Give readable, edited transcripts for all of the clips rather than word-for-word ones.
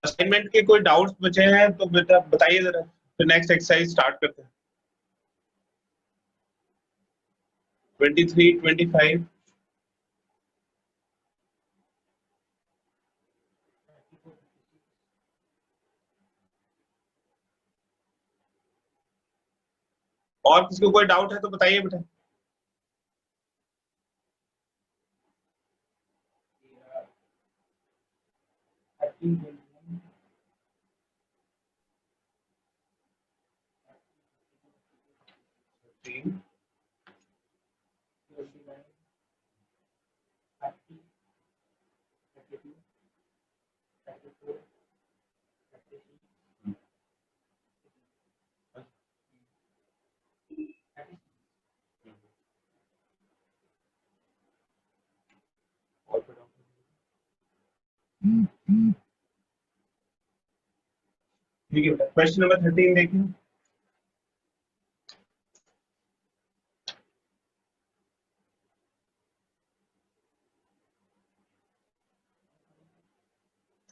Assignment के कोई doubts बचे हैं तो बेटा बताइए जरा, फिर नेक्स्ट एक्सरसाइज स्टार्ट करते हैं। 23, 25 और किसी को कोई डाउट है तो बताइए बेटा। ठीक है बेटा, क्वेश्चन नंबर 13 देखिए।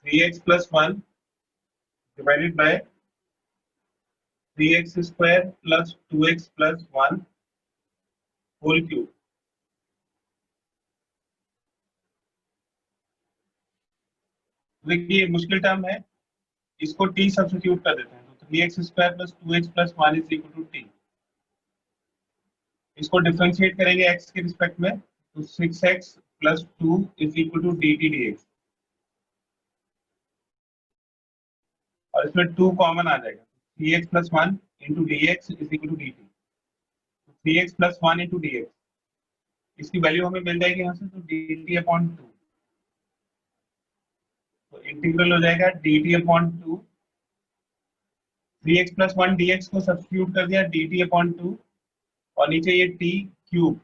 Three x plus one divided by 3x square plus 2x plus 1 whole cube. देखिए मुश्किल टर्म है, इसको t सब्स्टिट्यूट कर देते हैं तो 3x square plus 2x plus 1 is equal to t। इसको डिफरेंशिएट करेंगे x के रिस्पेक्ट में तो 6x plus 2 is equal to dt dx, और इसमें 2 कॉमन आ जाएगा, 3x plus 1 into d x is equal to d t. 3x plus 1 into d x, इसकी वैल्यू हमें मिल जाएगी यहाँ से, तो डी टी अपॉन 2, तो इंटीग्रल हो जाएगा D T upon 2। 3x plus 1 D x को सब्स्टिट्यूट कर दिया डी टी अपॉन 2, और नीचे ये टी क्यूब,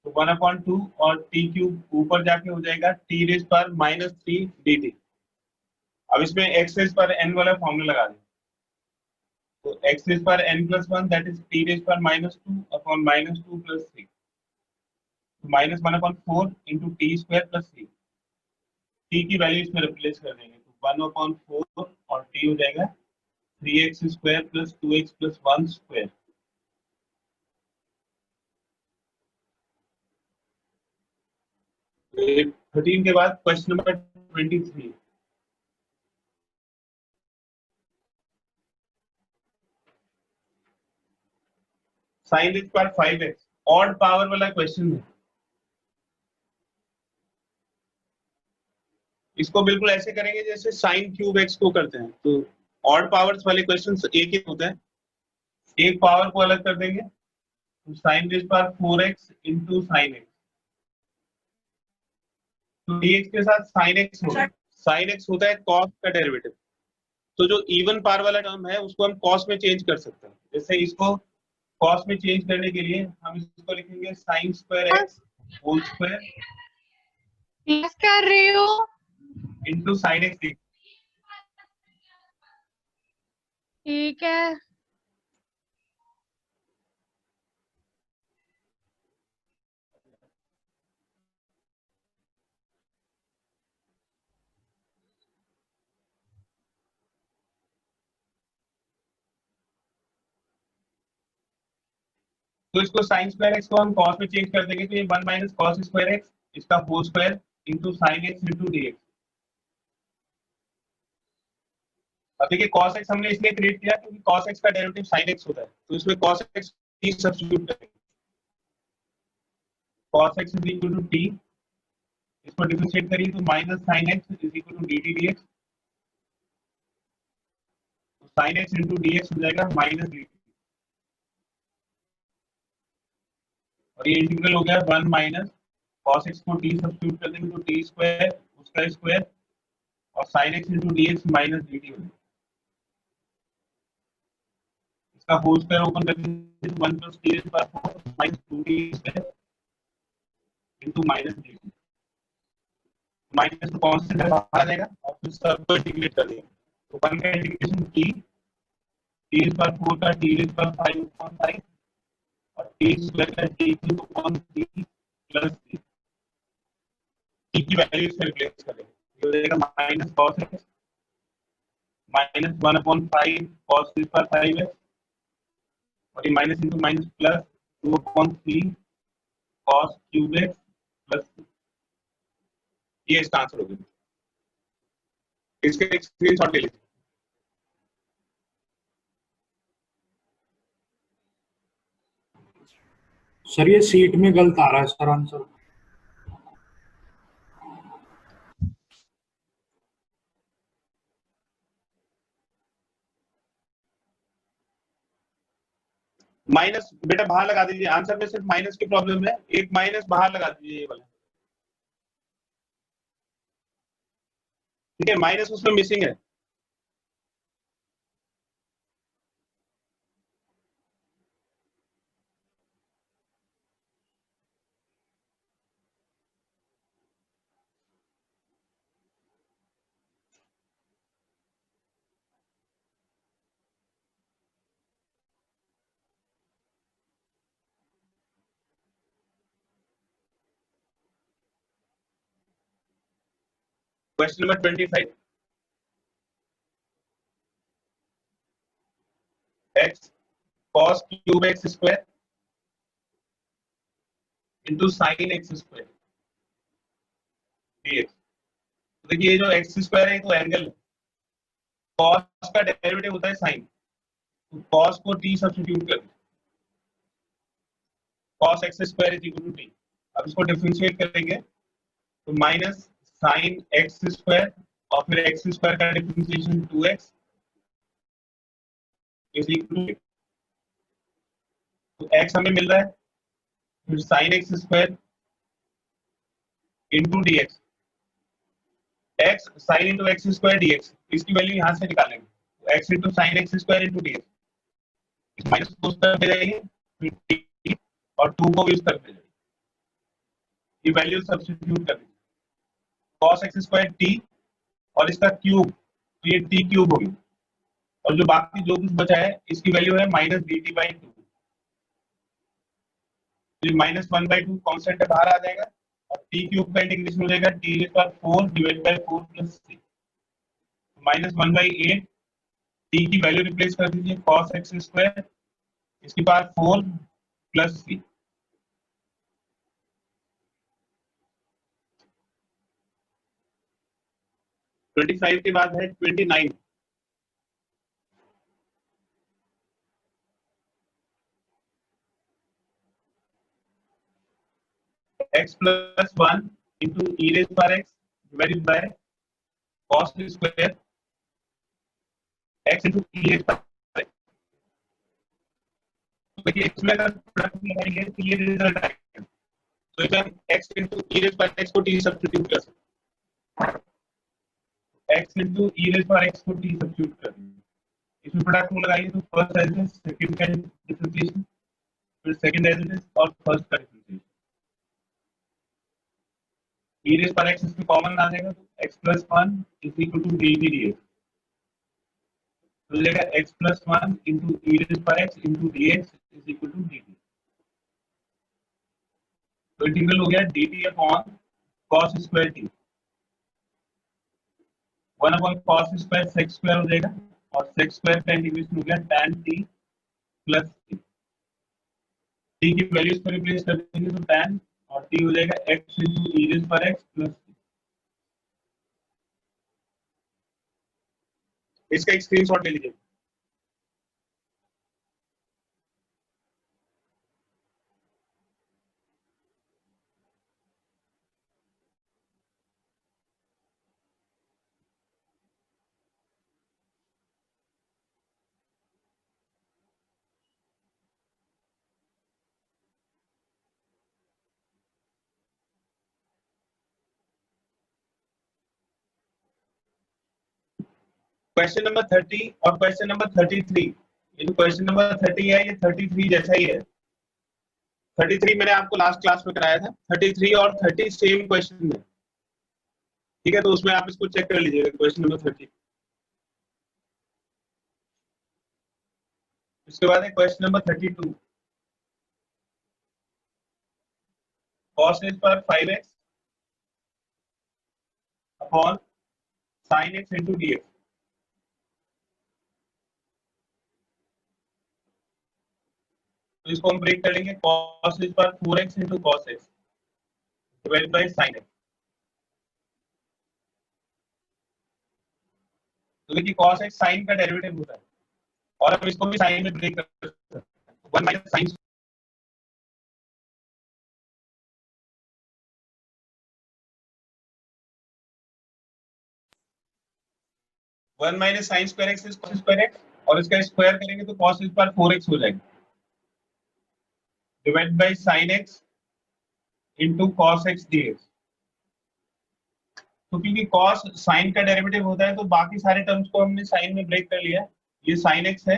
तो 1 अपॉन 2 और टी क्यूब ऊपर जाके हो जाएगा टी रेज पर माइनस 3 डी टी। अब इसमें एक्स रेज पर एन वाला फॉर्मूला लगा दें, तो एक्स रेज पर n plus 1 that is t raise पर माइनस 2 अपॉन माइनस 2 प्लस 3, तो minus 1 upon 4 into t square plus 3। T की वैल्यू इसमें रिप्लेस कर देंगे, तो 1 अपॉन 4 और टी हो जाएगा 3x square plus 2x plus 1 square. तो 13 के बाद क्वेश्चन नंबर 23। साइन रेज पर 5x ऑड पावर वाला क्वेश्चन है। इसको बिल्कुल ऐसे करेंगे जैसे साइन क्यूब एक्स को करते हैं, तो ऑड पावर्स वाले क्वेश्चंस एक ही होते हैं, एक पावर को अलग कर देंगे, तो साइन रेज पर 4x इंटू साइन एक्स, तो dx के साथ साइन एक्स होगा, साइन एक्स होता है कॉस का डेरिवेटिव, तो जो इवन पावर वाला टर्म है उसको हम कॉस में चेंज कर सकते हैं। जैसे इसको कॉस में चेंज करने के लिए हम इसको लिखेंगे sine square x whole square plus कर रही हो इंटू साइन एक्स। ठीक है। तो इसको साइन स्क्वायर एक्स को हम कॉस में चेंज कर देंगे, तो ये 1 माइनस कॉस स्क्वायर एक्स इसका whole square into sine x into dx. अब देखिए cos x हमने इसलिए क्रिएट किया क्योंकि cos x का डेरिवेटिव sin x होता है, तो इसमें cos x t सब्स्टिट्यूट करेंगे, cos x is equal to t, इसको डिफरेंशिएट करिए तो minus sin x is equal to dt dx, तो sin x इंटू dx हो जाएगा माइनस dt, और ये इंटीग्रल हो गया 1 माइनस cos x को t सब्स्टिट्यूट कर देंगे तो t स्क्वायर उसका स्क्वायर और sin x into dx minus dt हो जाएगा, इसका होल स्क्वायर ओपन कर देंगे तो 1 प्लस t पर 4 minus 2t square into minus dt, minus तो कांस्टेंट है बाहर आ जाएगा और फिर सब को इंटीग्रेट कर देंगे, तो 1 का इंटीग्रेशन t t पर 4 का t पर 5 upon 5 और t स्क्वायर का t upon 3 प्लस t की वैल्यू इसमें रिप्लेस कर देंगे, हो जाएगा minus cos x minus 1/5 cos square पर 5x और ये minus into minus plus 2/3 cos cube x plus ये इसका आंसर हो गया। इसके एक स्क्रीनशॉट ले लीजिए। सर ये सीट में गलत आ रहा है सर आंसर। माइनस बेटा बाहर लगा दीजिए, आंसर में सिर्फ माइनस की प्रॉब्लम है, एक माइनस बाहर लगा दीजिए ये वाला, ठीक है, माइनस उसमें मिसिंग है। Question number 25 x cos cube x square into sine x square dx। देखिए ये जो एक्स स्क्वायर है तो एंगल है, cos का डेरिवेटिव होता है साइन, तो cos को t सब्स्टिट्यूट कर दीजिए, cos x square is equal to t। अब इसको डिफरेंशिएट करेंगे तो माइनस साइन एक्स स्क्वायर और फिर एक्स स्क्वायर का differentiation 2x is equal to, तो x हमें मिल रहा है, फिर sine x square into d x, x sine into x square d x, इसकी वैल्यू यहाँ से निकालेंगे, तो x into sine x square into d x, minus को उस तरफ ले जाएंगे फिर टी और 2 को भी उस तरफ ले जाएंगे, ये वैल्यू सब्स्टिट्यूट कर दीजिए, cos एक्स स्क्वायर टी और इसका क्यूब, तो ये टी क्यूब होगी, और जो बाकी जो कुछ बचा है इसकी वैल्यू है माइनस डी टी बाई 2, तो ये माइनस 1/2 कॉन्स्टेंट बाहर आ जाएगा और टी क्यूब का इंटीग्रेशन हो जाएगा T rays power 4 divide by 4 plus 3, minus 1/8 T की वैल्यू रिप्लेस कर दीजिए, cos एक्स स्क्वायर इसकी पावर 4 प्लस 3, ट्वेंटी फाइव के बाद है 29, x plus 1 into e raised power x divided by cos square x into e raised power x। देखिए इसमें अगर प्रोडक्ट लगाएंगे तो ये रिजल्ट आएगा, तो इसमें हम x into e raised power x को t सब्स्टिट्यूट कर सकते हैं, x into e raised power x को t सब्स्टिट्यूट कर देंगे, इसमें प्रोडक्ट को लगाइए तो first as it is, second का डिफरेंशिएशन, फिर सेकंड एज इट इज और फर्स्ट का differentiation, e raised power x इसमें कॉमन आ जाएगा तो x plus 1 is equal to dt dx, तो जाएगा x plus 1 into e raised power x into dx is equal to dt, तो integral हो गया dt upon cos square t, 1 upon cos square sec square हो जाएगा और sec square का integration हो गया tan t plus t, t की वैल्यूज को रिप्लेस कर देंगे तो tan और t हो जाएगा x into e raised power x plus t। इसका एक स्क्रीनशॉट ले लीजिए। क्वेश्चन नंबर 30 और क्वेश्चन नंबर 33, ये जो क्वेश्चन नंबर 30 है ये 33 जैसा ही है, 33 मैंने आपको लास्ट क्लास में कराया था, 33 और 30 सेम क्वेश्चन है, ठीक है, तो उसमें आप इसको चेक कर लीजिएगा क्वेश्चन नंबर 30। इसके बाद है question number 32, cos rays power 5x upon sine x into d x. तो इसको हम ब्रेक कर लेंगे, cos इज पर 4x into cos x divide by sine x. तो देखिए cos x साइन का डेरिवेटिव होता है और हम इसको भी साइन में ब्रेक कर सकते हैं। 1 minus sine one minus sign square x is cos square x, और इसका स्क्वायर करेंगे तो cos इज पर 4x हो जाएगा divide by sine x into cos x dx। तो क्योंकि cos साइन का डेरिवेटिव होता है तो बाकी सारे टर्म्स को हमने साइन में ब्रेक कर लिया। ये साइन एक्स है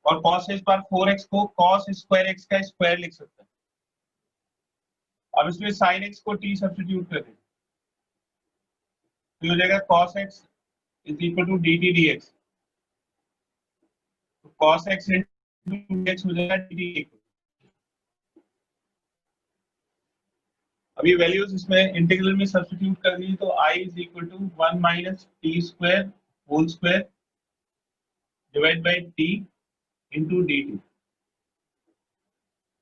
और cos इज पर 4x को cos स्क्वायर एक्स का स्क्वायर लिख सकते हैं। अब इसमें साइन एक्स को t सब्स्टिट्यूट कर दें तो हो जाएगा cos x is equal to dt dx। तो cos x इंटू dx हो जाएगा dt dx। अभी वैल्यूज इसमें इंटीग्रल में सब्स्टिट्यूट कर दी तो i is equal to 1 minus t square whole square divide by t into dt।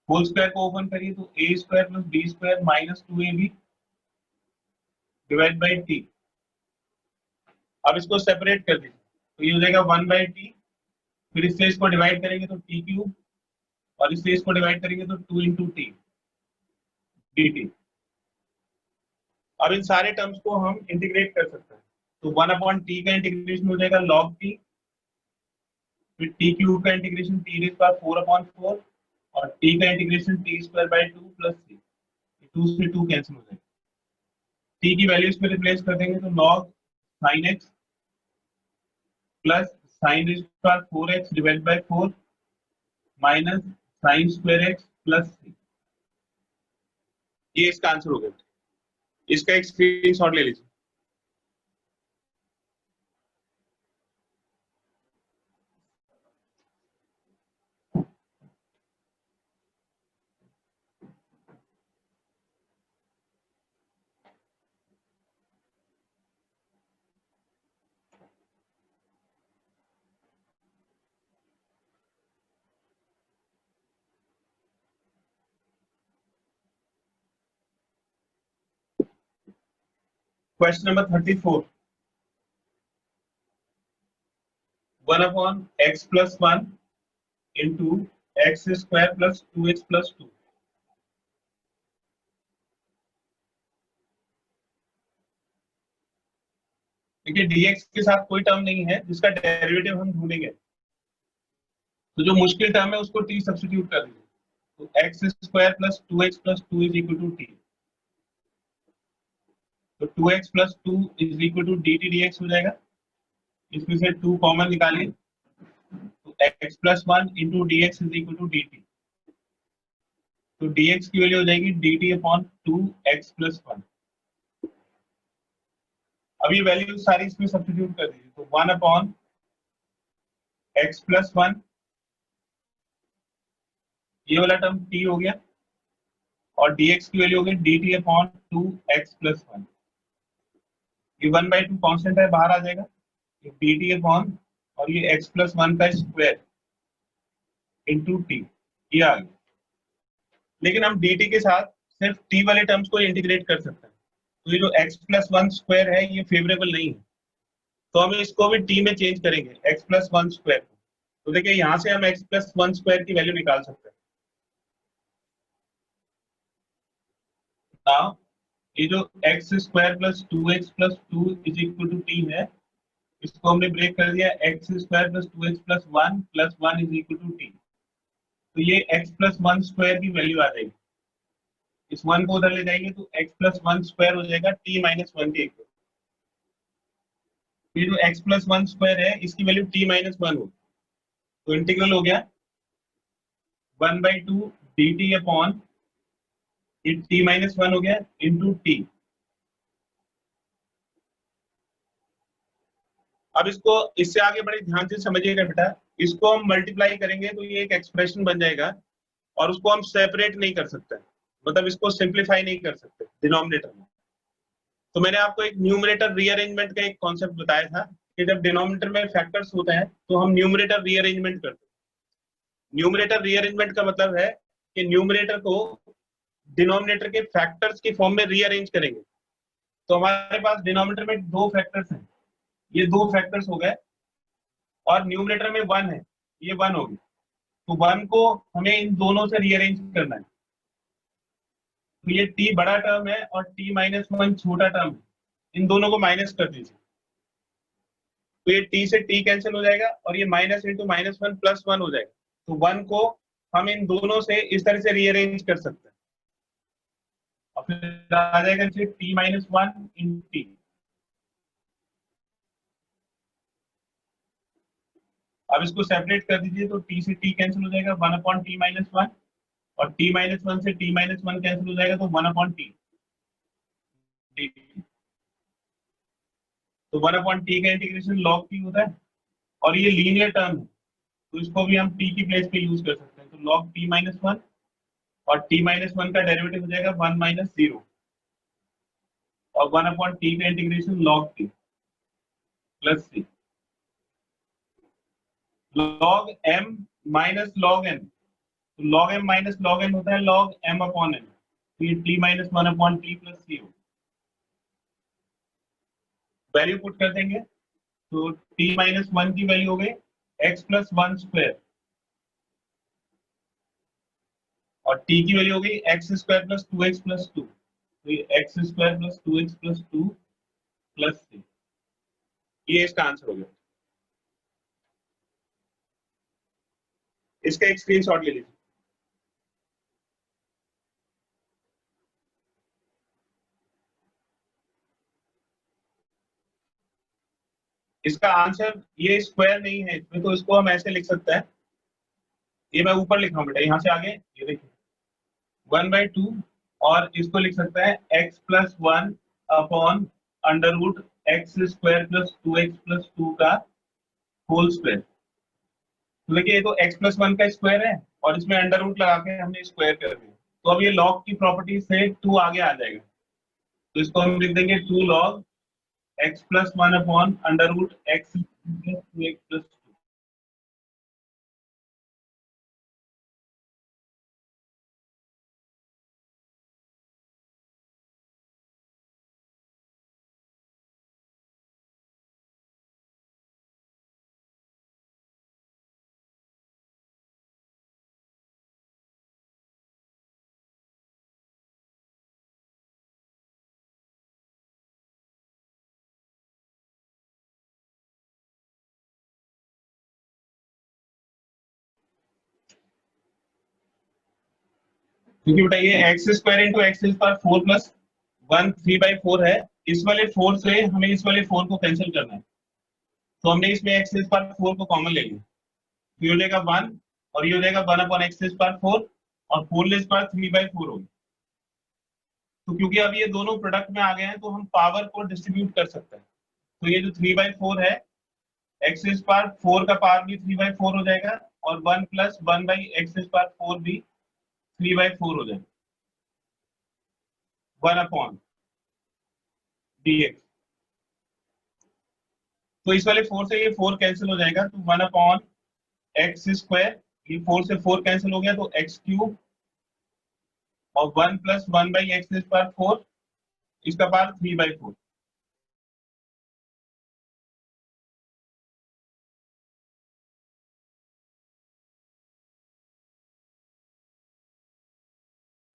Whole square को ओपन करिए तो a square plus b square minus 2ab divide by t। अब इसको सेपरेट कर दीजिए तो ये हो जाएगा 1 बाई टी, फिर इससे इसको डिवाइड करेंगे तो टी क्यूब, और इससे इसको डिवाइड करेंगे तो 2 इंटू टी dt। अब इन सारे टर्म्स को हम इंटीग्रेट कर सकते हैं तो 1 अपॉन टी का इंटीग्रेशन हो जाएगा log t, फिर टी क्यूब का integration T rays power 4 upon 4 और टी का integration T square by 2 plus 3। 2 से 2 कैंसिल हो जाएगा। टी की वैल्यूज पे रिप्लेस कर देंगे तो log sin x plus sin rays power 4x divide by 4 minus sin square x plus 3। ये इसका आंसर हो गया। इसका एक स्क्रीनशॉट ले लीजिए। Question number 34. 1 upon x plus 1 into x square plus 2x plus 2। देखिए dx के साथ कोई टर्म नहीं है जिसका डेरिवेटिव हम ढूंढेंगे, तो जो मुश्किल टर्म है उसको t सब्स्टिट्यूट कर दीजिए तो x square plus 2x plus 2 is equal to t। तो 2x plus 2 is equal to dt dx हो जाएगा। इसमें से 2 कॉमन निकालिए तो x plus 1 into d x is equal to d t. तो dx की वैल्यू हो जाएगी dt अपॉन 2x प्लस 1। अब ये वैल्यू सारी इसमें सब्स्टिट्यूट कर दीजिए तो 1 अपॉन x प्लस 1, ये वाला टर्म t हो गया, और dx की वैल्यू हो गई dt अपॉन 2x प्लस 1। ये 1/2 कांस्टेंट है, बाहर आ जाएगा dt अपॉन और ये x प्लस 1 का स्क्वायर इंटू टी, ये आ गया। लेकिन हम dt के साथ सिर्फ t वाले टर्म्स को इंटीग्रेट कर सकते हैं, तो ये जो x प्लस 1 स्क्वायर है ये फेवरेबल नहीं है, तो हम इसको भी t में चेंज करेंगे x प्लस 1 स्क्वायर। तो देखिए यहाँ से हम x प्लस 1 स्क्वायर की वैल्यू निकाल सकते हैं। नाउ ये जो x square plus 2x plus 2 is equal to t है, इसको हमने ब्रेक कर दिया x square plus 2x plus 1 plus 1 is equal to t। तो ये x प्लस 1 स्क्वायर की वैल्यू आ जाएगी, इस 1 को उधर ले जाएंगे तो x प्लस 1 स्क्वायर हो जाएगा t माइनस 1 के इक्वल। ये जो x प्लस 1 स्क्वायर है इसकी वैल्यू t माइनस 1 होगी, तो इंटीग्रल हो गया 1/2 dt अपॉन ये t माइनस 1 हो गया इंटू t। अब इसको इससे आगे बड़े ध्यान से समझिएगा बेटा, इसको हम मल्टीप्लाई करेंगे तो ये एक एक्सप्रेशन बन जाएगा और उसको हम सेपरेट नहीं कर सकते, मतलब इसको सिंप्लीफाई नहीं कर सकते डिनोमिनेटर में। तो मैंने आपको एक न्यूमरेटर रीअरेंजमेंट का एक कॉन्सेप्ट बताया था कि जब डिनोमिनेटर में फैक्टर्स होते हैं तो हम न्यूमरेटर रीअरेंजमेंट करते हैं। न्यूमरेटर रीअरेंजमेंट का मतलब है कि न्यूमरेटर को डिनोमिनेटर के फैक्टर्स की फॉर्म में रीअरेंज करेंगे। तो हमारे पास डिनोमिनेटर में दो फैक्टर्स हैं, ये दो फैक्टर्स हो गए, और न्यूमरेटर में 1 है, ये 1 हो गया। तो 1 को हमें इन दोनों से रीअरेंज करना है। तो ये t बड़ा टर्म है और t-1 छोटा टर्म है, इन दोनों को माइनस कर दीजिए। तो ये t से t कैंसिल हो जाएगा और ये माइनस इंटू -1 +1 हो जाएगा। तो 1 को हम इन दोनों से इस तरह से रीअरेंज कर सकते हैं और फिर आ जाएगा t-1 इन t। अब इसको सेपरेट कर दीजिए तो t से t कैंसिल हो जाएगा 1/t-1 और t-1 से t-1 कैंसिल हो जाएगा तो 1/t। तो 1/t का इंटीग्रेशन log t होता है और ये लीनियर टर्म है तो इसको भी हम t की प्लेस पे यूज कर सकते हैं। तो log t-1 और t-1 का डेरिवेटिव हो जाएगा 1 - 0 और 1/t का integration log t plus c log m minus log n। तो log m minus log n होता है log m/n। तो ये t-1/t प्लस c हो, वैल्यू पुट कर देंगे तो t-1 की वैल्यू हो गई x + 1 स्क्वायर और t की वैल्यू हो गई x² + 2x + 2। तो ये x² + 2x + 2 प्लस c, ये इसका आंसर हो गया। इसका एक स्क्रीनशॉट ले लीजिए। इसका आंसर ये स्क्वायर नहीं है इसमें, तो इसको हम ऐसे लिख सकते हैं, ये मैं ऊपर लिख रहा हूँ बेटा, यहाँ से आगे ये देखिए 1/2 और इसको लिख सकते हैं x + 1 अपॉन √x² + 2x + 2 का होल स्क्वायर। तो देखिए ये तो x + 1 का स्क्वायर है और इसमें अंडर रूट लगा के हमने स्क्वायर कर दिया। तो अब ये log की प्रॉपर्टी से 2 आगे आ जाएगा, तो इसको हम लिख देंगे 2 log x + 1 upon √x + 2x + 2। क्योंकि बेटा ये x² × x⁴ + 1 3/4 है, इस वाले 4 से हमें इस वाले 4 को कैंसिल करना है। तो हमने इसमें x⁴ को कॉमन ले लिया, तो ये हो जाएगा 1 और ये हो जाएगा 1/x⁴ और 4 3/4 होगी। तो क्योंकि अब ये दोनों प्रोडक्ट में आ गए हैं तो हम पावर को डिस्ट्रीब्यूट कर सकते हैं। तो ये जो 3/4 है, x⁴ का पावर भी 3/4 हो जाएगा और 1 + 1/x⁴ भी 3/4 हो जाएगा 1/dx। तो इस वाले 4 से ये 4 कैंसिल हो जाएगा, तो 1/x², ये 4 से 4 कैंसिल हो गया तो x³ और 1 + 1/x⁴, इसका पावर 3/4।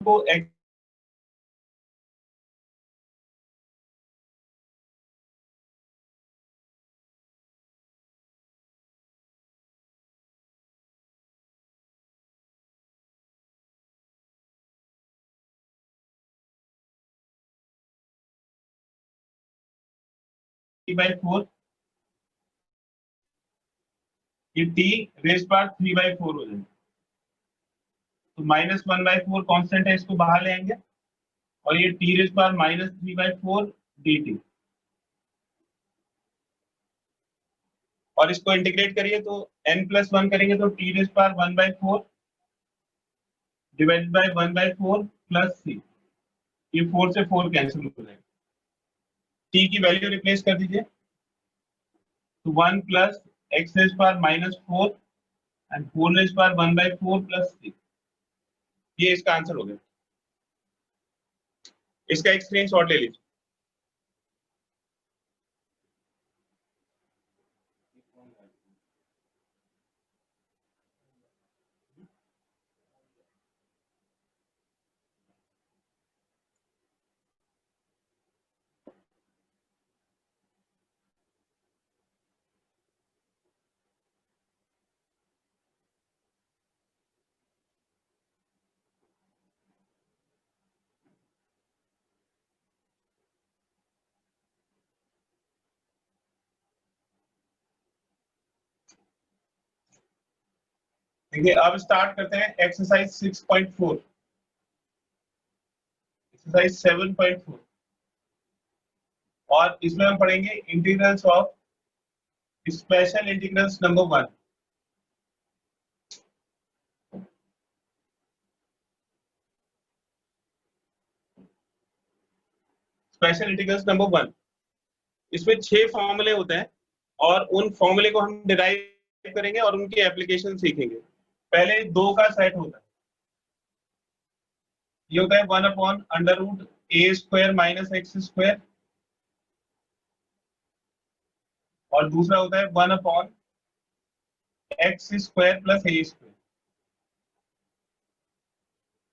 को x (3/4), ये t⁴ हो जाएगा। तो -1/4 कांस्टेंट है, इसको बाहर ले आएंगे और ये t⁻³ dt और इसको इंटीग्रेट करिए तो n+1 करेंगे तो t⁻⁴ divided by 1/4 plus c, ये 4 से 4 कैंसिल हो जाएगा। t की वैल्यू रिप्लेस कर दीजिए, तो 1 plus x raise power -4 and 4 raise power 1/4 plus 3, ये इसका आंसर हो गया। इसका एक स्क्रीनशॉट ले लीजिए। देखिए अब स्टार्ट करते हैं एक्सरसाइज 6.4, एक्सरसाइज 7.4, और इसमें हम पढ़ेंगे integrals of special integrals number 1। Special integrals number 1, इसमें 6 फॉर्मूले होते हैं और उन फॉर्मूले को हम डिराइव करेंगे और उनकी एप्लीकेशन सीखेंगे। पहले 2 का सेट होता है, ये होता है 1/√a² - x², और दूसरा होता है 1/x² + a²।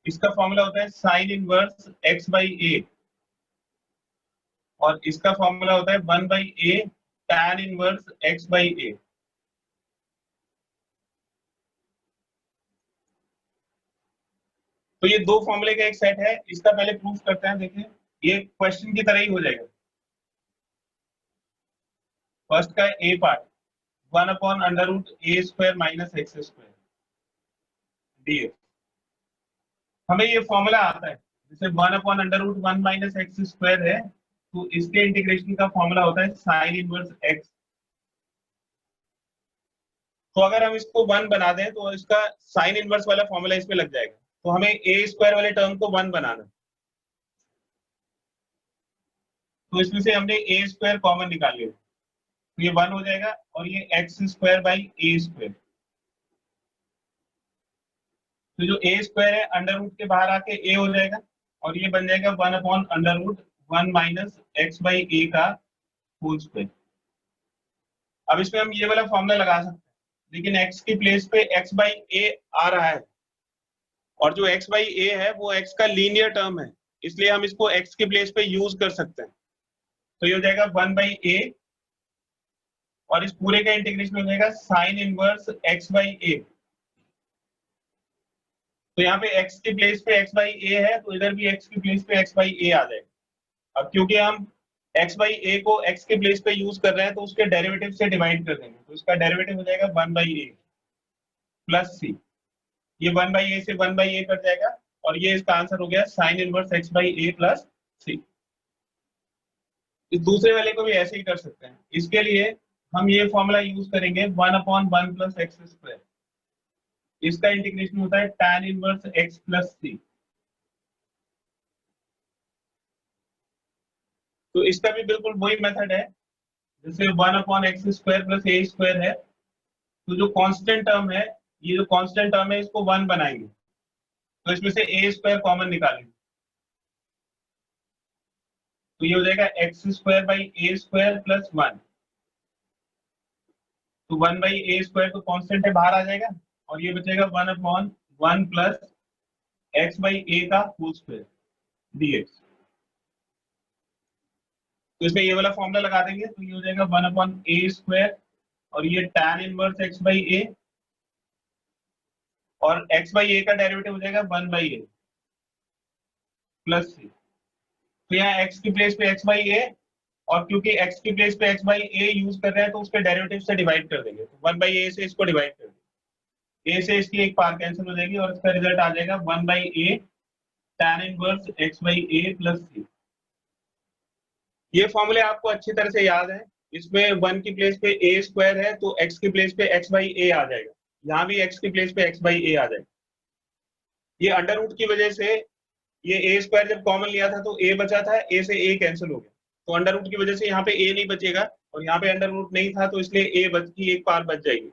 इसका फॉर्मूला होता है साइन इनवर्स x/a, और इसका फॉर्मूला होता है 1/a tan इनवर्स x/a। तो ये 2 फॉर्मूले का एक सेट है, इसका पहले प्रूफ करते हैं। देखिए ये क्वेश्चन की तरह ही हो जाएगा। फर्स्ट का ए पार्ट 1/√a² - x², dx। हमें ये फॉर्मूला आता है, जैसे 1/√1 - x² है, तो इसके इंटीग्रेशन का फॉर्मूला होता है साइन इनवर्स x। तो अगर हम इसको 1 बना दें तो इसका साइन इनवर्स वाला फॉर्मूला इसमें लग जाएगा। तो हमें a² वाले टर्म को 1 बनाना है, तो इसमें से हमने a² कॉमन निकाल लिया, तो ये 1 हो जाएगा, और ये x²/a²। तो जो a² है अंडर रूट के बाहर आके a हो जाएगा, और ये बन जाएगा 1/√1 - x/a का होल स्क्वायर। अब इसमें हम ये वाला फॉर्मूला लगा सकते हैं, लेकिन x की प्लेस पे x/a आ रहा है, और जो x/a है वो x का लीनियर टर्म है, इसलिए हम इसको x की प्लेस पे यूज कर सकते हैं। तो ये हो जाएगा 1/a, और इस पूरे का इंटीग्रेशन हो जाएगा साइन इनवर्स x/a। तो यहाँ पे x की प्लेस पे x/a है, तो इधर भी x की प्लेस पे x/a आ जाएगा। अब क्योंकि हम x/a को x के प्लेस पे यूज कर रहे हैं, तो उसके डेरिवेटिव से डिवाइड कर देंगे, तो इसका डेरिवेटिव हो जाएगा 1/a प्लस c। ये 1/a से 1/a कट जाएगा, और ये इसका आंसर हो गया sine inverse x/a plus c। इस दूसरे वाले को भी ऐसे ही कर सकते हैं। इसके लिए हम ये फॉर्मूला यूज करेंगे 1/1 + x²। इसका इंटीग्रेशन होता है tan inverse x plus c। तो इसका भी बिल्कुल वही मेथड है, जैसे 1/x² + a² है, तो जो कांस्टेंट टर्म है, ये जो कांस्टेंट टर्म है इसको 1 बनाएंगे, तो इसमें से a² कॉमन निकालेंगे, तो ये हो जाएगा x² + a² + 1। तो 1/a² तो कांस्टेंट है, बाहर आ जाएगा, और ये बचेगा 1/1 + x/a का होल स्क्वायर dx। तो इसमें ये वाला फॉर्मूला लगा देंगे, तो ये हो जाएगा 1/a², और ये tan इनवर्स x/a, और x/a का डेरिवेटिव हो जाएगा 1/a प्लस c। तो यहाँ x की प्लेस पे x/a, और क्योंकि x की प्लेस पे x/a यूज कर रहे हैं, तो उसके डेरिवेटिव से डिवाइड कर देंगे, तो 1/a से इसको डिवाइड कर देंगे, a से इसकी एक पावर कैंसिल हो जाएगी, और इसका रिजल्ट आ जाएगा 1/a tan inverse x/a plus c। ये फॉर्मूले आपको अच्छी तरह से याद है। इसमें 1 की प्लेस पे a² है, तो x की प्लेस पे x/a आ जाएगा, यहाँ भी x की प्लेस पे x/a आ जाएगा। ये अंडर रूट की वजह से ये a² जब कॉमन लिया था तो a बचा था, a से a कैंसिल हो गया, तो अंडर रूट की वजह से यहाँ पे ए नहीं बचेगा, और यहाँ पे अंडर रूट नहीं था तो इसलिए ए बच की एक पावर बच जाएगी।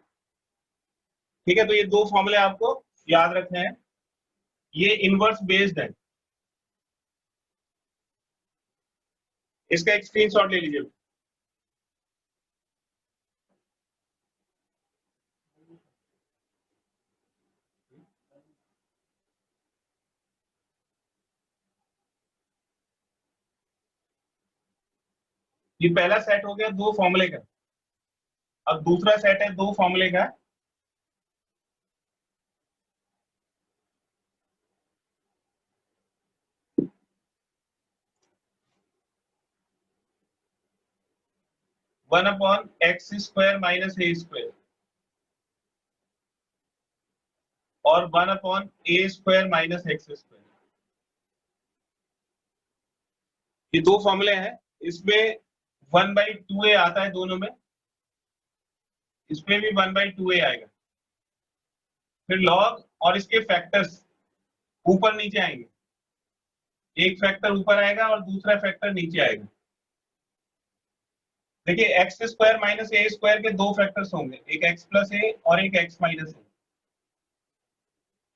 ठीक है, तो ये दो फॉर्मूले आपको याद रखने हैं, ये इनवर्स बेस्ड है। इसका एक स्क्रीनशॉट ले लीजिए। ये पहला सेट हो गया दो फॉर्मूले का, अब दूसरा सेट है दो फॉर्मूले का। One upon x square minus a square और one upon a square minus x square, ये दो फॉर्मूले हैं। इसमें 1/2a आता है दोनों में, इसमें भी 1/2a आएगा। फिर लॉग और इसके फैक्टर्स ऊपर नीचे आएंगे, एक फैक्टर ऊपर आएगा और दूसरा फैक्टर नीचे आएगा। देखिए x square minus a square के दो फैक्टर्स होंगे, एक एक्स प्लस ए और एक एक्स माइनस ए।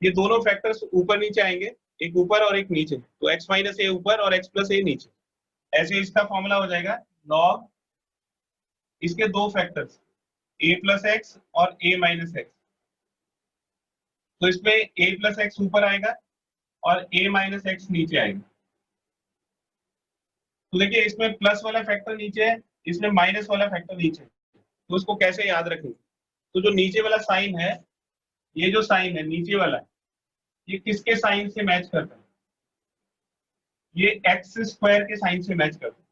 ये दोनों फैक्टर्स ऊपर नीचे आएंगे, एक ऊपर और एक नीचे, तो एक्स माइनस ए ऊपर और एक्स प्लस ए नीचे। ऐसे इसका फॉर्मूला हो जाएगा लॉग इसके दो फैक्टर्स ए प्लस एक्स और ए माइनस एक्स। तो इसमें ए प्लस एक्स ऊपर आएगा और ए माइनस एक्स नीचे आएगा। तो देखिए इसमें प्लस वाला फैक्टर नीचे है, इसमें माइनस वाला फैक्टर नीचे है, तो उसको कैसे याद रखेंगे? तो जो नीचे वाला साइन है, ये जो साइन है नीचे वाला, ये किसके साइन से मैच करता है? ये एक्स स्क्वायर के साइन से मैच करता है।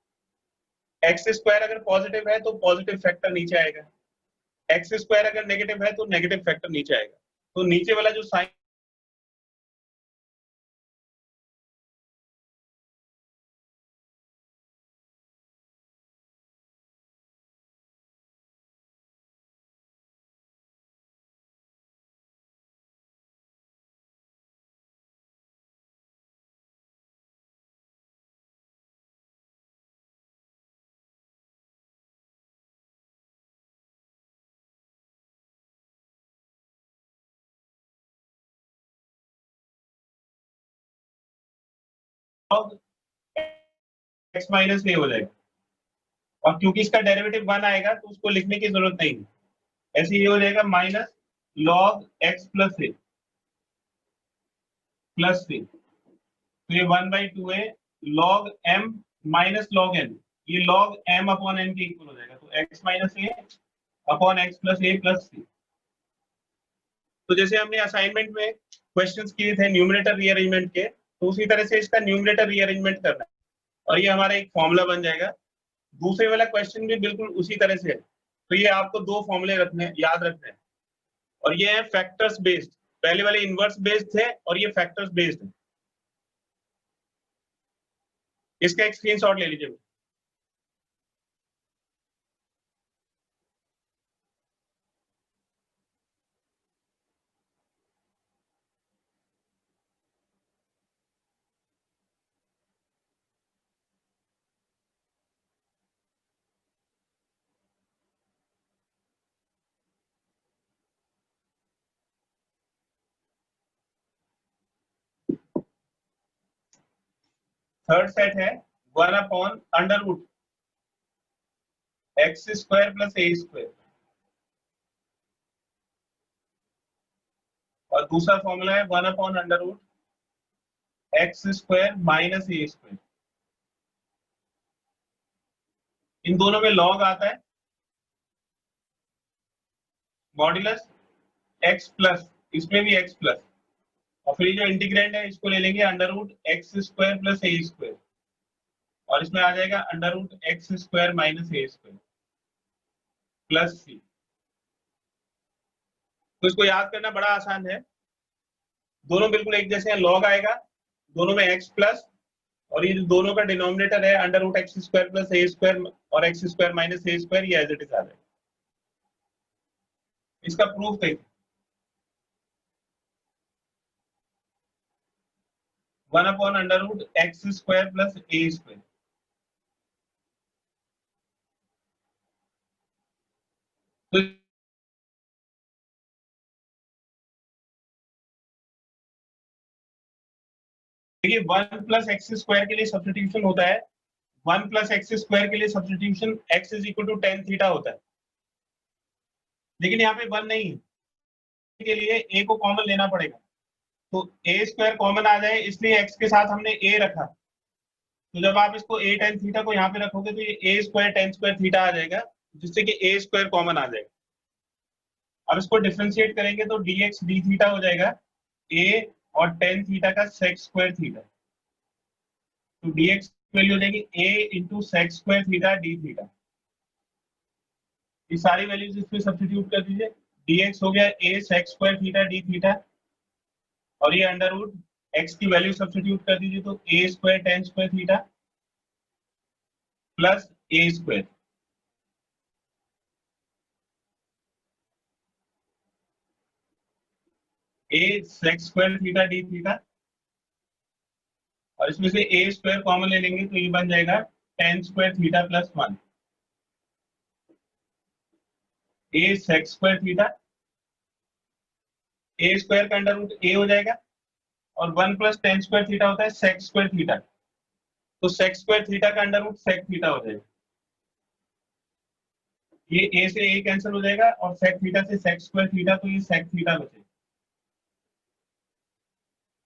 एक्स स्क्वायर अगर पॉजिटिव है तो पॉजिटिव फैक्टर नीचे आएगा, एक्स स्क्वायर अगर नेगेटिव है तो नेगेटिव फैक्टर नीचे आएगा। तो नीचे वाला जो साइन एक्स माइनस ए हो जाएगा, और क्योंकि इसका डेरिवेटिव 1 आएगा तो उसको लिखने की जरूरत नहीं है, ऐसे ये हो जाएगा माइनस लॉग एक्स प्लस ए प्लस सी। तो ये 1/2a log m minus log n, ये लॉग m अपॉन n के इक्वल हो जाएगा। तो x माइनस ए अपॉन एक्स प्लस ए प्लस सी। तो जैसे हमने असाइनमेंट में क्वेश्चंस किए थे न्यूमरेटर रीअरेंजमेंट के, तो उसी तरह से इसका न्यूमरेटर रीअरेंजमेंट करना है और ये हमारा एक फॉर्मूला बन जाएगा। दूसरे वाला क्वेश्चन भी बिल्कुल उसी तरह से है। तो ये आपको दो फॉर्मूले रखने याद रखने हैं, और ये है फैक्टर्स बेस्ड। पहले वाले इनवर्स बेस्ड थे और ये फैक्टर्स बेस्ड है। इसका एक स्क्रीनशॉट ले लीजिए। थर्ड सेट है 1/√x² प्लस ए स्क्वायर, और दूसरा फॉर्मूला है 1/√x² माइनस ए स्क्वायर। इन दोनों में लॉग आता है, मॉड्यूलस x प्लस, इसमें भी x प्लस, और फिर जो इंटीग्रेंड है इसको ले लेंगे √x² प्लस ए स्क्वायर, और इसमें आ जाएगा √x² minus a square plus c. तो इसको याद करना बड़ा आसान है, दोनों बिल्कुल एक जैसे हैं। लॉग आएगा, दोनों में x प्लस, और ये जो दोनों का डिनोमिनेटर है √x² प्लस ए स्क्वायर और x² माइनस ए स्क्वायर, ये एज इट इज आ जाएगा। इसका प्रूफ देखिए, 1/√x² प्लस ए स्क्वायर, देखिए 1+x² के लिए सब्स्टिट्यूशन होता है, 1+x² के लिए substitution x is equal to tan theta होता है, लेकिन यहाँ पे 1 नहीं है, के लिए a को कॉमन लेना पड़ेगा, तो a² कॉमन आ जाए, इसलिए x के साथ हमने a रखा। तो जब आप इसको a tan थीटा को यहाँ पे रखोगे तो ये a² tan² थीटा आ जाएगा, जिससे कि a² कॉमन आ जाएगा। अब इसको डिफरेंशिएट करेंगे तो dx d थीटा हो जाएगा a और tan थीटा का sec² थीटा, तो dx वैल्यू हो जाएगी a into sec² theta d theta. ये सारी वैल्यूज इसमें सब्स्टिट्यूट कर दीजिए, dx हो गया a sec² theta d theta, और ये अंडर रूट x की वैल्यू सब्स्टिट्यूट कर दीजिए तो a² tan² theta plus a², a sec² theta d theta, और इसमें से a² कॉमन ले लेंगे तो ये बन जाएगा tan² theta plus 1, a sec² theta, a² का अंडर रूट a हो जाएगा, और 1 प्लस tan² थीटा होता है sec² थीटा, तो sec² थीटा का अंडर रूट sec थीटा हो जाएगा। ये a से a कैंसिल हो जाएगा, और sec थीटा से sec² थीटा, तो ये sec थीटा बचेगा,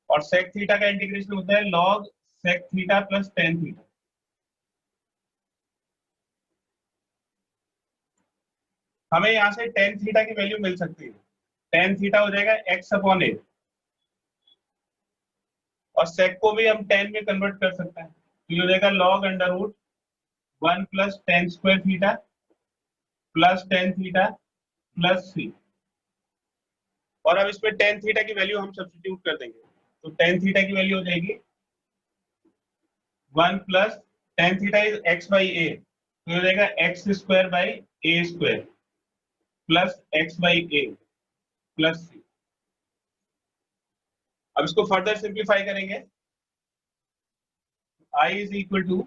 और sec थीटा का इंटीग्रेशन होता है log sec theta plus tan theta. हमें यहाँ से tan थीटा की वैल्यू मिल सकती है, tan थीटा हो जाएगा x/a, और sec को भी हम tan में कन्वर्ट कर सकते हैं, तो ये हो जाएगा log under root 1 plus tan² theta plus tan theta plus c, और अब इसमें tan थीटा की वैल्यू हम सब्स्टिट्यूट कर देंगे, तो tan थीटा की वैल्यू हो जाएगी 1 plus tan theta is x/a, तो हो जाएगा x² plus x/a plus c। अब इसको फर्दर सिंप्लीफाई करेंगे, i is equal to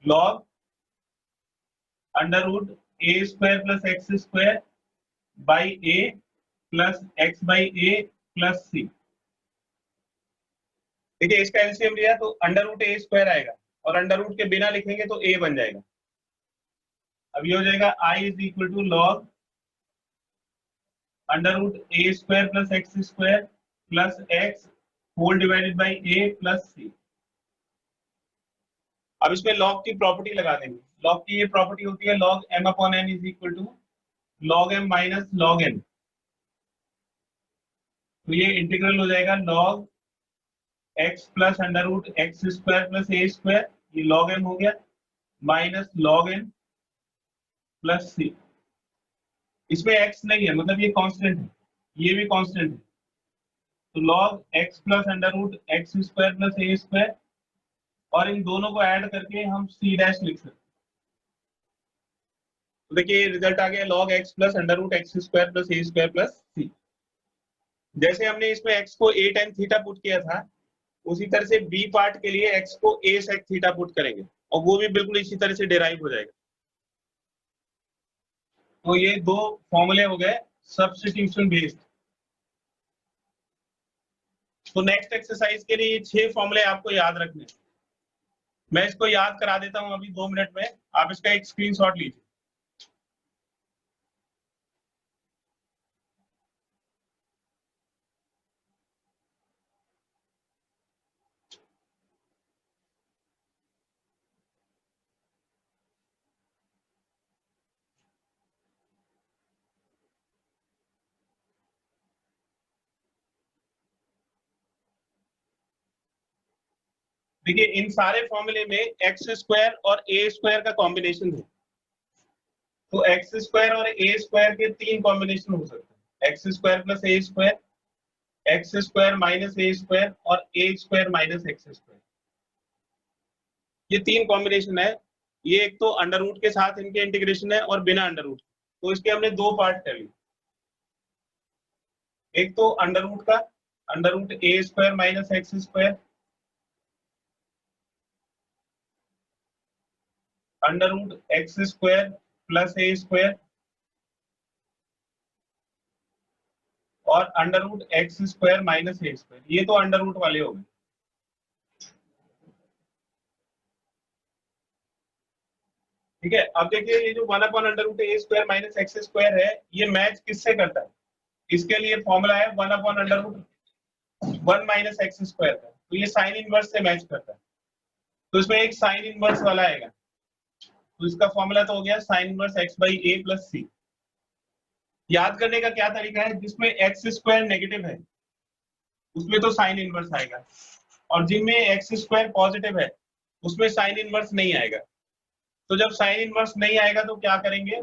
log under root a² plus x² by a plus x/a plus c। देखिए इसका एलसीएम लिया तो अंडर रूट a² आएगा, और अंडर रूट के बिना लिखेंगे तो a बन जाएगा। अब ये हो जाएगा i is equal to log under root a² plus x² plus x whole divided by a plus c। अब इसमें लॉग की प्रॉपर्टी लगा देंगे, लॉग की ये प्रॉपर्टी होती है log m/n is equal to log m minus log n, तो ये इंटीग्रल हो जाएगा log x plus under root x² plus a², ये log m हो गया, minus log n plus c। इसमें x नहीं है, मतलब ये कांस्टेंट है, ये भी कांस्टेंट है, तो log x plus under root x² plus a², और इन दोनों को ऐड करके हम c डैश लिख सकते हैं। तो देखिए रिजल्ट आ गया log x plus under root x² plus a² plus c। जैसे हमने इसमें x को a tan थीटा पुट किया था, उसी तरह से b पार्ट के लिए x को a sec थीटा पुट करेंगे, और वो भी बिल्कुल इसी तरह से डिराइव हो जाएगा। तो ये दो फॉर्मूले हो गए सब्स्टिट्यूशन बेस्ड। तो नेक्स्ट एक्सरसाइज के लिए 6 फॉर्मूले आपको याद रखने हैं। मैं इसको याद करा देता हूं अभी 2 मिनट में, आप इसका एक स्क्रीनशॉट लीजिए। देखिए इन सारे फॉर्मूले में x² और a² का कॉम्बिनेशन है, तो x² और a² के 3 कॉम्बिनेशन हो सकते हैं, x² plus a², x² minus a² और a² माइनस x²। ये 3 कॉम्बिनेशन है। ये एक तो अंडर रूट के साथ इनके इंटीग्रेशन है और बिना अंडर रूट, तो इसके हमने 2 पार्ट कर लिए। एक तो अंडर रूट का, under root a² minus x², under root x² plus a², और under root x² minus a²। ये तो अंडर रूट वाले हो गए। ठीक है, अब देखिए ये जो 1/√a² माइनस x² है, ये मैच किससे करता है? इसके लिए फॉर्मूला है 1/√1 माइनस x² का, तो ये साइन इनवर्स से मैच करता है। तो इसमें एक साइन इनवर्स वाला आएगा, तो इसका फॉर्मूला तो हो गया साइन इनवर्स x/a + c। याद करने का क्या तरीका है, जिसमें x² नेगेटिव है उसमें तो साइन इनवर्स आएगा, और जिनमें x² पॉजिटिव है उसमें साइन इनवर्स नहीं आएगा। तो जब साइन इनवर्स नहीं आएगा तो क्या करेंगे,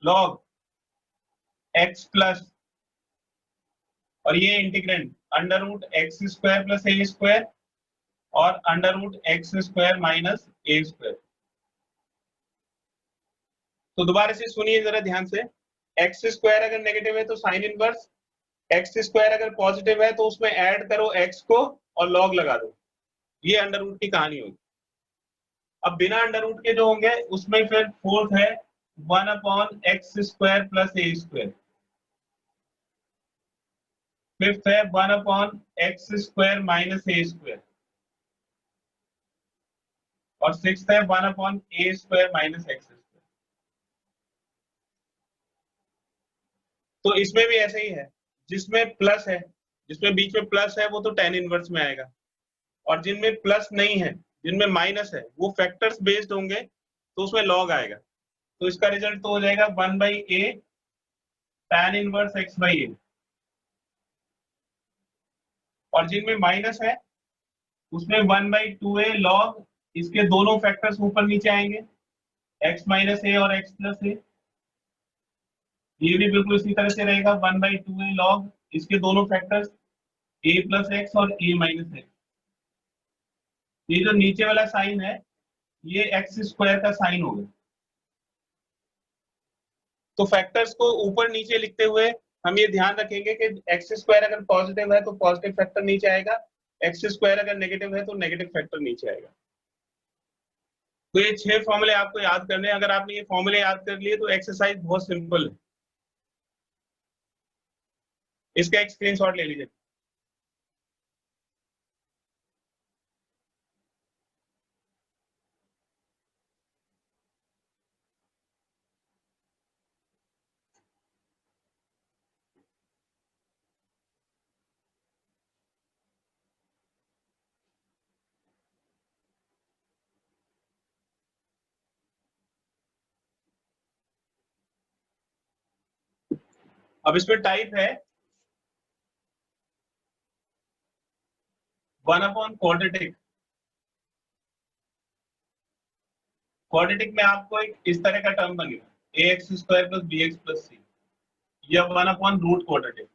log x प्लस, और ये इंटीग्रेंड √x² + a² और √x² माइनस a²। तो दोबारा से सुनिए जरा ध्यान से, x² अगर नेगेटिव है तो साइन इनवर्स, x² अगर पॉजिटिव है तो उसमें ऐड करो x को और log लगा दो, ये अंडर रूट की कहानी होगी। अब बिना अंडर रूट के जो होंगे उसमें फिर फोर्थ है 1/x² + a², फिफ्थ है 1/x² माइनस a², और सिक्स्थ है 1/a² माइनस x²। तो इसमें भी ऐसे ही है, जिसमें प्लस है, जिसमें बीच में प्लस है वो तो tan इनवर्स में आएगा, और जिनमें प्लस नहीं है, जिनमें माइनस है, वो फैक्टर्स बेस्ड होंगे तो उसमें log आएगा। तो इसका रिजल्ट तो हो जाएगा 1/a tan इनवर्स x/a, और जिनमें माइनस है उसमें 1/2a log, इसके दोनों फैक्टर्स ऊपर नीचे आएंगे, x - a और x + a। ये भी बिल्कुल इसी तरह से रहेगा 1/2a log, इसके दोनों फैक्टर्स a + x और a - x। ये जो नीचे वाला साइन है ये x² का साइन होगा। तो फैक्टर्स को ऊपर नीचे लिखते हुए हम ये ध्यान रखेंगे कि x² अगर पॉजिटिव है तो पॉजिटिव फैक्टर नीचे आएगा, x² अगर नेगेटिव है तो नेगेटिव फैक्टर नीचे आएगा। तो ये 6 फॉर्मूले आपको याद करने हैं। अगर आपने ये फॉर्मूले याद कर लिए तो एक्सरसाइज बहुत सिंपल है। इसका एक स्क्रीनशॉट ले लीजिए। अब इसमें टाइप है 1/क्वाड्रेटिक। क्वाड्रेटिक में आपको एक इस तरह का टर्म बनेगा ax² + bx + c, या 1/रूट क्वाड्रेटिक।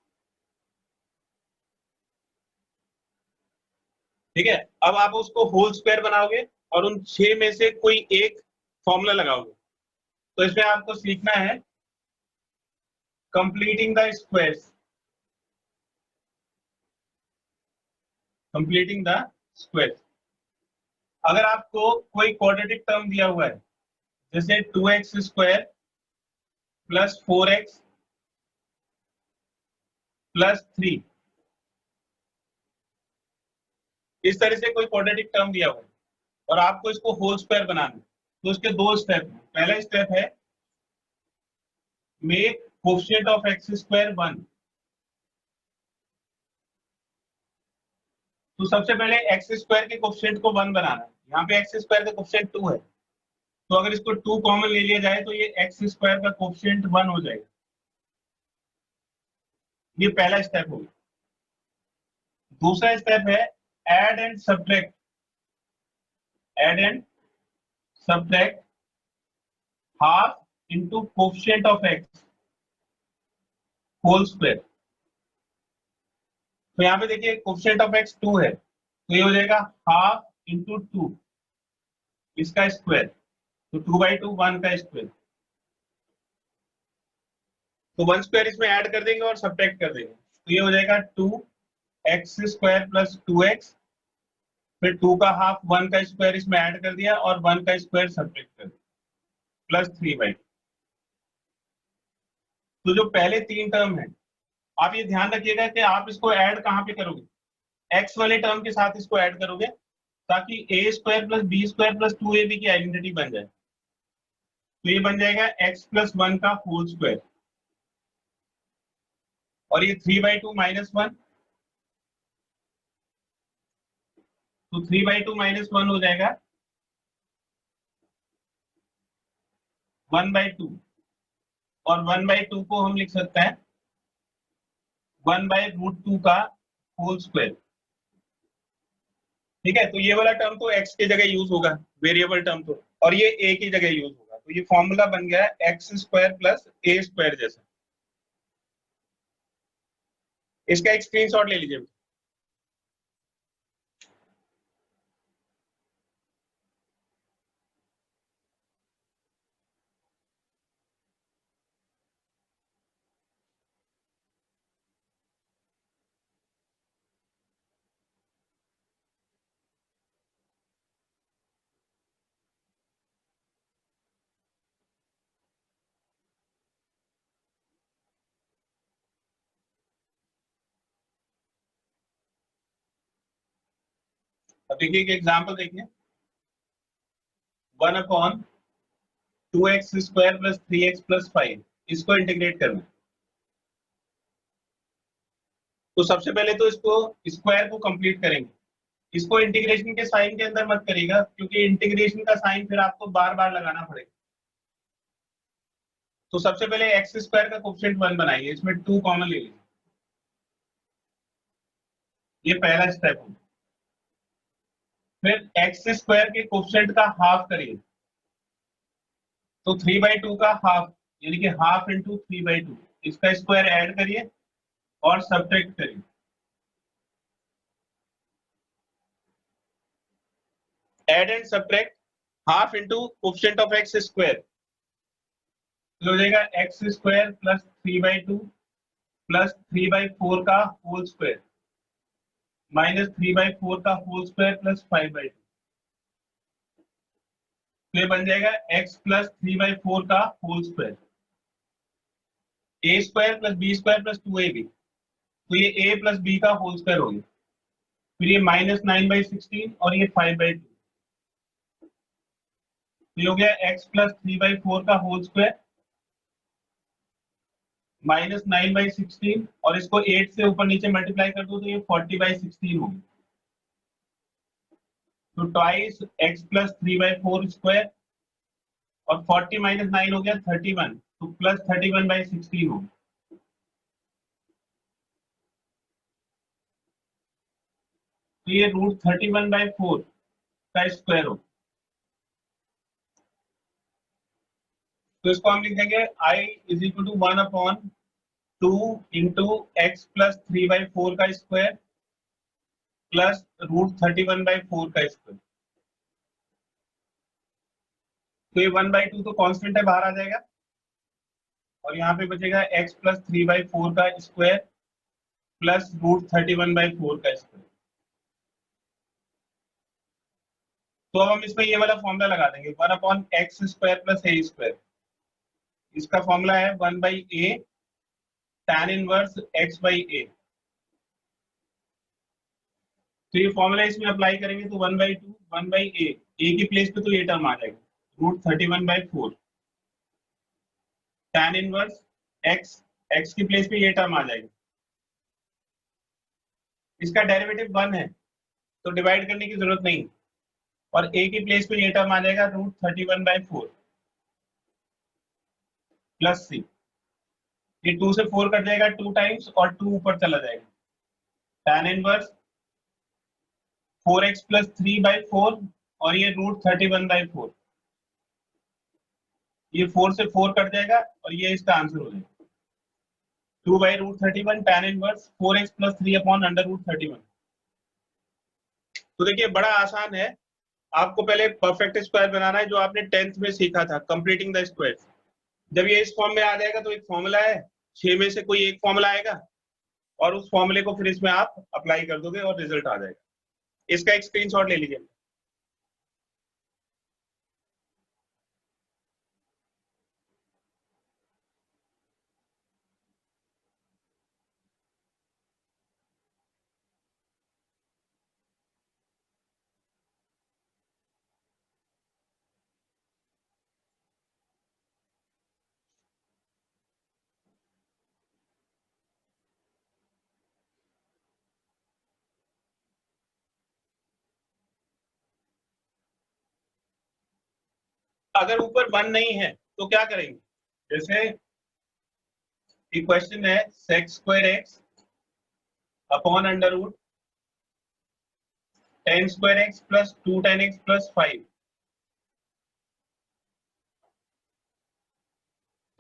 ठीक है, अब आप उसको होल स्क्वायर बनाओगे और उन 6 में से कोई एक फॉर्मूला लगाओगे। तो इसमें आपको सीखना है completing the squares, completing the squares. अगर आपको कोई क्वाड्रेटिक टर्म दिया हुआ है, जैसे 2x² + 4x + 3, इस तरह से कोई क्वाड्रेटिक टर्म दिया हुआ है और आपको इसको होल स्क्वायर बनाना है, तो उसके 2 स्टेप हैं। पहला स्टेप है मेक कोएफिशिएंट ऑफ x² 1। तो सबसे पहले x² के कोएफिशिएंट को 1 बनाना है। यहाँ पे x² का कोएफिशिएंट 2 है, तो अगर इसको 2 कॉमन ले लिया जाए तो ये x² का कोएफिशिएंट 1 हो जाएगा। ये पहला स्टेप होगा। दूसरा स्टेप है add and subtract, add and subtract half into coefficient of x whole square. तो यहाँ पे देखिए कोएफिशिएंट ऑफ x 2 है, तो ये हो जाएगा हाफ इंटू 2 इसका स्क्वायर, तो 2/2 1 का स्क्वायर। तो 1 स्क्वायर इसमें ऐड कर देंगे और सब्ट्रैक्ट कर देंगे, तो ये हो जाएगा 2x² + 2x, फिर 2 का हाफ 1 का स्क्वायर इसमें ऐड कर दिया और 1 का स्क्वायर सब्ट्रैक्ट कर दिया +3/2। तो जो पहले 3 टर्म है, आप ये ध्यान रखिएगा कि आप इसको ऐड कहाँ पे करोगे, x वाले टर्म के साथ इसको ऐड करोगे, ताकि a² + b² + 2ab की आइडेंटिटी बन जाए। तो ये बन जाएगा x+1 का होल स्क्वायर, और ये 3/2 -1, तो 3/2 -1 हो जाएगा 1/2, और 1/2 को हम लिख सकते हैं 1/√2 का होल स्क्वायर। ठीक है, तो ये वाला टर्म तो x की जगह यूज होगा, वेरिएबल टर्म तो, और ये a की जगह यूज होगा, तो ये फॉर्मूला बन गया x² + a² जैसा। इसका एक स्क्रीनशॉट ले लीजिए। अब देखिए एक एग्जांपल देखिए, 1/2x² + 3x + 5, इसको इंटीग्रेट करना है। तो सबसे पहले तो इसको स्क्वायर को कंप्लीट करेंगे, इसको इंटीग्रेशन के साइन के अंदर मत करिएगा, क्योंकि इंटीग्रेशन का साइन फिर आपको बार बार लगाना पड़ेगा। तो सबसे पहले x² का कोएफिशिएंट 1 बनाइए, इसमें 2 कॉमन ले लीजिए, ये पहला स्टेप होगा। फिर x² के कोएफिशिएंट का हाफ करिए, तो 3/2 का हाफ, यानी कि हाफ इंटू 3/2, इसका स्क्वायर ऐड करिए और सब्ट्रैक्ट करिए। Add and subtract half into coefficient of x², तो हो जाएगा x² + 3/2 + 3/4 का होल स्क्वायर माइनस 3/4 का होल स्क्वायर + 5/2, तो ये बन जाएगा x + 3/4 का whole square, a² + b² + 2ab, तो ये a + b का होल स्क्वायर हो गया। फिर ये -9/16 और ये 5/2, तो ये हो गया x + 3/4 का होल स्क्वायर -9/16, और इसको 8 से ऊपर नीचे मल्टीप्लाई कर दो तो ये 40/16 होगी। तो ट्वाइस x + 3/4 स्क्वायर, और 40 - 9 हो गया 31, तो +31/16 होगी। तो ये √31/4 का स्क्वायर हो, तो इसको हम लिख देंगे I = 1/2 इंटू x + 3/4 का स्क्वायर प्लस √31/4 का स्क्वायर। तो ये 1/2 तो कांस्टेंट है, बाहर आ जाएगा, और यहाँ पे बचेगा x + 3/4 का स्क्वायर प्लस √31/4 का स्क्वायर। तो अब हम इसमें ये वाला फॉर्मूला लगा देंगे, 1/x² + a², इसका फॉर्मूला है 1/a tan इनवर्स x/a। तो ये फॉर्मूला इसमें अप्लाई करेंगे तो 1/2 1/a, a की प्लेस पे तो ये टर्म आ जाएगा √31/4 tan इनवर्स x, x की प्लेस पे ये टर्म आ जाएगा। इसका डेरिवेटिव 1 है तो डिवाइड करने की जरूरत नहीं, और a की प्लेस पे ये टर्म आ जाएगा √31/4 प्लस c, ये 2 से 4 कट जाएगा 2 टाइम्स, और 2 ऊपर चला जाएगा, tan इनवर्स 4x + 3/4, और ये √31/4, ये 4 से 4 कट जाएगा, और ये इसका आंसर हो जाएगा 2/√31 tan इनवर्स 4x + 3/√31। तो देखिए बड़ा आसान है, आपको पहले परफेक्ट स्क्वायर बनाना है, जो आपने 10th में सीखा था, कंप्लीटिंग द स्क्वायर। जब ये इस फॉर्म में आ जाएगा तो एक फॉर्मूला है, 6 में से कोई एक फॉर्मूला आएगा, और उस फॉर्मूले को फिर इसमें आप अप्लाई कर दोगे और रिजल्ट आ जाएगा। इसका एक स्क्रीनशॉट ले लीजिए। अगर ऊपर 1 नहीं है तो क्या करेंगे, जैसे एक क्वेश्चन है sec square x upon under root tan square x plus 2 tan x plus 5।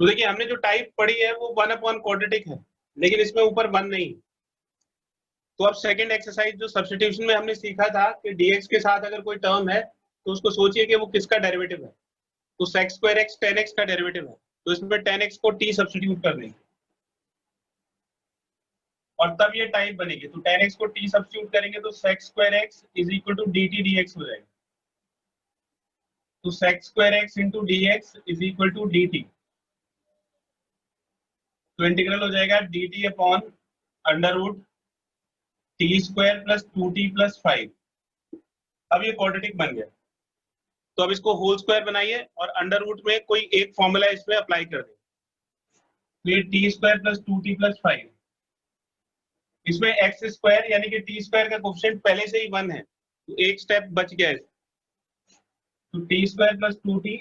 तो देखिए हमने जो टाइप पढ़ी है वो 1 अपॉन क्वाड्रेटिक है, लेकिन इसमें ऊपर 1 नहीं। तो अब सेकंड एक्सरसाइज जो सब्स्टिट्यूशन में हमने सीखा था कि dx के साथ अगर कोई टर्म है तो उसको सोचिए कि वो किसका डेरिवेटिव है। तो sec square x tan x का डेरिवेटिव है, तो इसमें tan x को t सब्स्टिट्यूट कर देंगे और तब ये टाइप बनेगी। तो tan x को t सब्स्टिट्यूट करेंगे तो sec square x is equal to dt dx हो जाएगा। तो sec square x into dx is equal to dt। तो इंटीग्रल हो जाएगा dt upon under root t square plus 2t plus 5। अब ये क्वाड्रेटिक बन गया, तो अब इसको होल स्क्वायर बनाइए और अंडर रूट में कोई एक फॉर्मूला इसमें अप्लाई कर दें। तो ये T square plus 2t plus 5, इसमें एक्स स्क्वायर यानी कि टी स्क्वायर का कोफिशिएंट पहले से ही 1 है, तो एक स्टेप बच गया है। तो T square plus 2t,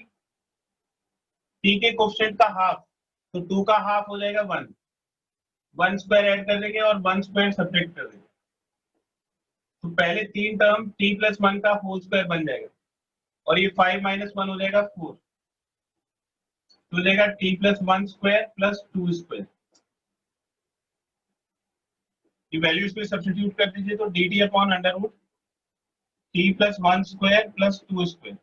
T के कोफिशिएंट का हाफ, तो 2 का हाफ हो जाएगा 1, 1 स्क्वायर ऐड कर देंगे और 1 स्क्वायर सब्ट्रैक्ट कर देंगे। तो पहले 3 टर्म t प्लस 1 का होल स्क्वायर बन जाएगा और ये 5 माइनस 1 हो जाएगा 4, तो हो जाएगा t plus 1 square plus 2 square. ये वैल्यू इसमें सब्स्टिट्यूट कर दीजिए तो dt upon under root t plus 1 square plus 2 square.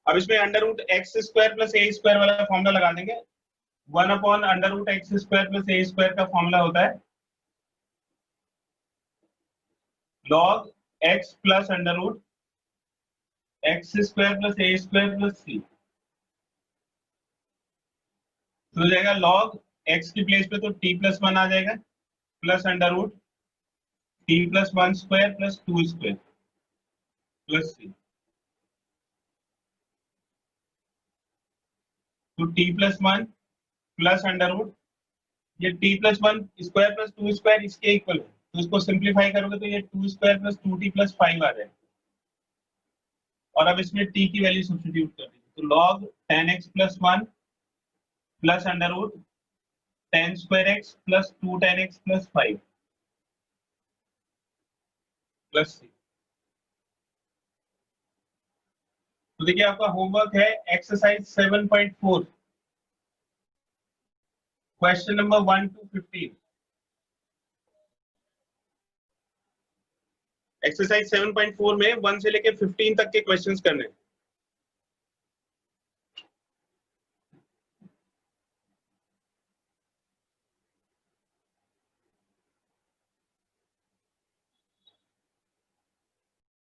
अब इसमें under root x square plus a square वाला फॉर्मूला लगा देंगे। 1 upon under root x square plus a square का फॉर्मूला होता है log x plus under root x square plus a square plus c. तो हो जाएगा log x की प्लेस पे तो t प्लस 1 आ जाएगा plus under root t plus 1 square plus 2 square plus c. तो t plus 1 plus under root ये t plus 1 square plus 2 square इसके इक्वल है, तो इसको सिंप्लीफाई करोगे तो ये 2 स्क्वायर प्लस 2t प्लस 5 आ जाएगा। और अब इसमें t की वैल्यू सब्स्टिट्यूट कर दीजिए, तो log tan x plus 1 plus under root tan square x plus 2 tan x plus 5 plus c. तो देखिए आपका होमवर्क है exercise 7.4 question number 1 to 15। Exercise 7.4 में 1 से लेके 15 तक के क्वेश्चंस करने हैं।